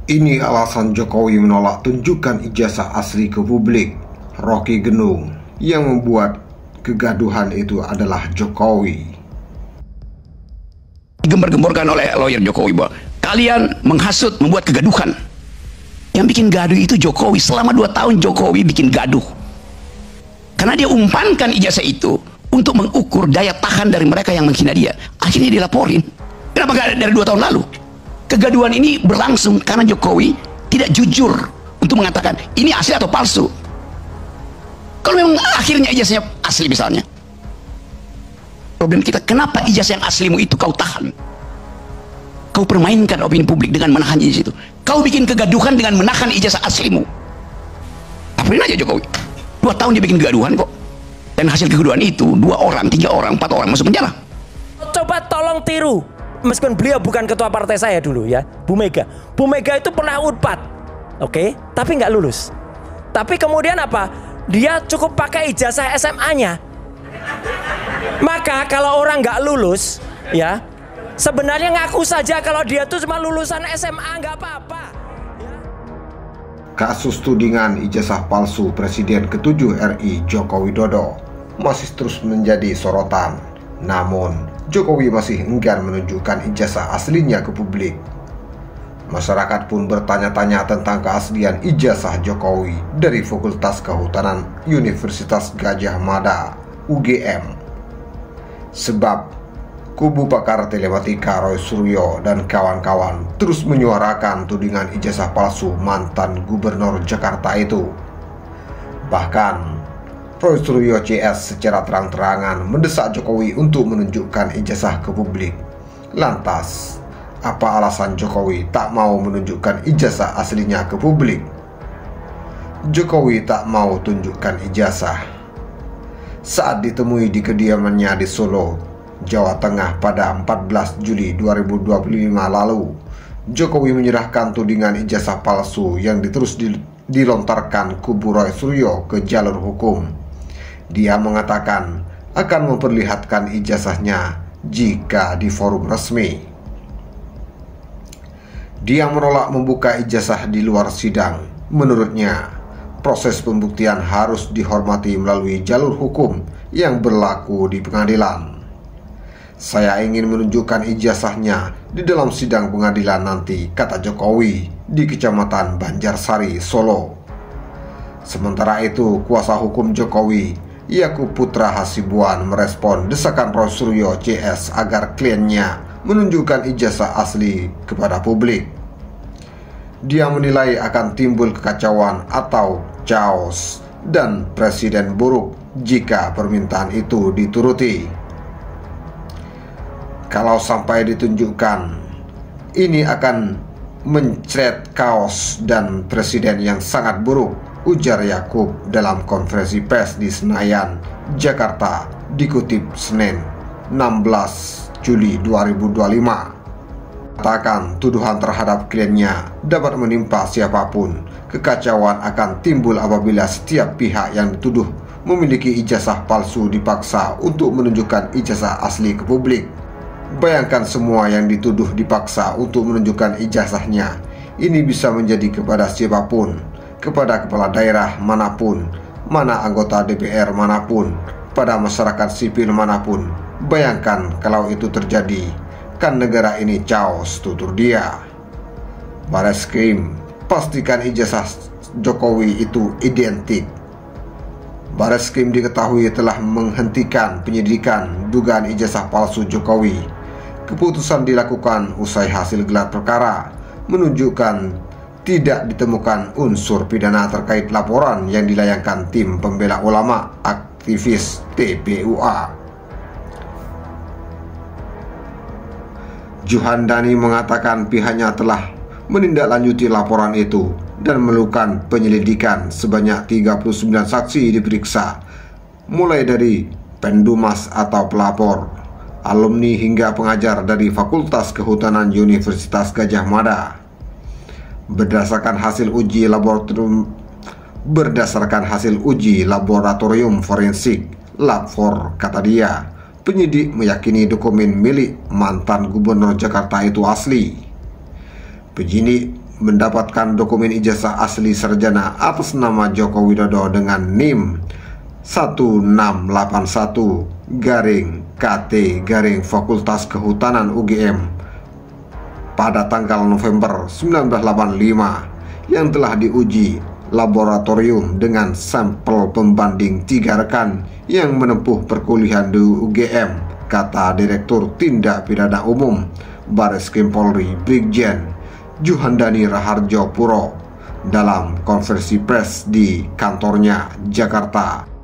Ini alasan Jokowi menolak tunjukkan ijazah asli ke publik. Rocky Gerung, yang membuat kegaduhan itu adalah Jokowi. Digembar-gemborkan oleh lawyer Jokowi bahwa kalian menghasut, membuat kegaduhan. Yang bikin gaduh itu Jokowi. Selama 2 tahun Jokowi bikin gaduh. Karena dia umpankan ijazah itu untuk mengukur daya tahan dari mereka yang menghina dia. Akhirnya dilaporin. Kenapa gak dari 2 tahun lalu? Kegaduhan ini berlangsung karena Jokowi tidak jujur untuk mengatakan ini asli atau palsu. Kalau memang akhirnya ijazahnya asli misalnya, problem kita, kenapa ijazah yang aslimu itu kau tahan? Kau permainkan opini publik dengan menahan ijazah itu. Kau bikin kegaduhan dengan menahan ijazah aslimu. Laporin aja Jokowi. 2 tahun dia bikin kegaduhan kok. Dan hasil kegaduhan itu 2 orang, 3 orang, 4 orang masuk penjara. Coba tolong tiru. Meskipun beliau bukan ketua partai saya dulu ya, Bu Mega. Bu Mega itu pernah Unpad, oke, tapi nggak lulus. Tapi kemudian apa? Dia cukup pakai ijazah SMA-nya. Maka kalau orang nggak lulus, ya, sebenarnya ngaku saja kalau dia tuh cuma lulusan SMA, nggak apa-apa. Kasus tudingan ijazah palsu Presiden ke-7 RI Joko Widodo masih terus menjadi sorotan. Namun, Jokowi masih enggan menunjukkan ijazah aslinya ke publik. Masyarakat pun bertanya-tanya tentang keaslian ijazah Jokowi dari Fakultas Kehutanan Universitas Gadjah Mada (UGM). Sebab kubu pakar telematika Roy Suryo dan kawan-kawan terus menyuarakan tudingan ijazah palsu mantan gubernur Jakarta itu. Bahkan Roy Suryo CS secara terang-terangan mendesak Jokowi untuk menunjukkan ijazah ke publik. Lantas, apa alasan Jokowi tak mau menunjukkan ijazah aslinya ke publik? Jokowi tak mau tunjukkan ijazah. Saat ditemui di kediamannya di Solo, Jawa Tengah pada 14 Juli 2025 lalu, Jokowi menyerahkan tudingan ijazah palsu yang terus dilontarkan kubu Roy Suryo ke jalur hukum. Dia mengatakan akan memperlihatkan ijazahnya jika di forum resmi. Dia menolak membuka ijazah di luar sidang. Menurutnya, proses pembuktian harus dihormati melalui jalur hukum yang berlaku di pengadilan. Saya ingin menunjukkan ijazahnya di dalam sidang pengadilan nanti, kata Jokowi di Kecamatan Banjarsari, Solo. Sementara itu, kuasa hukum Jokowi, Yakub Putra Hasibuan, merespon desakan Roy Suryo CS agar kliennya menunjukkan ijazah asli kepada publik. Dia menilai akan timbul kekacauan atau chaos dan presiden buruk jika permintaan itu dituruti. Kalau sampai ditunjukkan, ini akan mencret kaos dan presiden yang sangat buruk, ujar Yakub dalam konferensi pers di Senayan, Jakarta, dikutip Senin 16 Juli 2025. Katakan tuduhan terhadap kliennya dapat menimpa siapapun. Kekacauan akan timbul apabila setiap pihak yang dituduh memiliki ijazah palsu dipaksa untuk menunjukkan ijazah asli ke publik. Bayangkan semua yang dituduh dipaksa untuk menunjukkan ijazahnya. Ini bisa menjadi kepada siapapun, kepada kepala daerah manapun, mana anggota DPR manapun, pada masyarakat sipil manapun. Bayangkan kalau itu terjadi, kan negara ini chaos, tutur dia. Bareskrim, pastikan ijazah Jokowi itu identik. Bareskrim diketahui telah menghentikan penyidikan dugaan ijazah palsu Jokowi. Keputusan dilakukan usai hasil gelar perkara menunjukkan tidak ditemukan unsur pidana terkait laporan yang dilayangkan tim pembela ulama aktivis TPUA. Juhandani mengatakan pihaknya telah menindaklanjuti laporan itu dan melakukan penyelidikan. Sebanyak 39 saksi diperiksa, mulai dari pendumas atau pelapor, alumni hingga pengajar dari Fakultas Kehutanan Universitas Gadjah Mada. Berdasarkan hasil uji laboratorium forensik Lab4, kata dia, penyidik meyakini dokumen milik mantan gubernur Jakarta itu asli. Penyidik mendapatkan dokumen ijazah asli sarjana atas nama Joko Widodo dengan NIM 1681-KT Fakultas Kehutanan UGM pada tanggal November 1985 yang telah diuji laboratorium dengan sampel pembanding 3 rekan yang menempuh perkuliahan di UGM, kata Direktur Tindak Pidana Umum Bareskrim Polri Brigjen Juhandani Raharjo Puro dalam konferensi pers di kantornya Jakarta.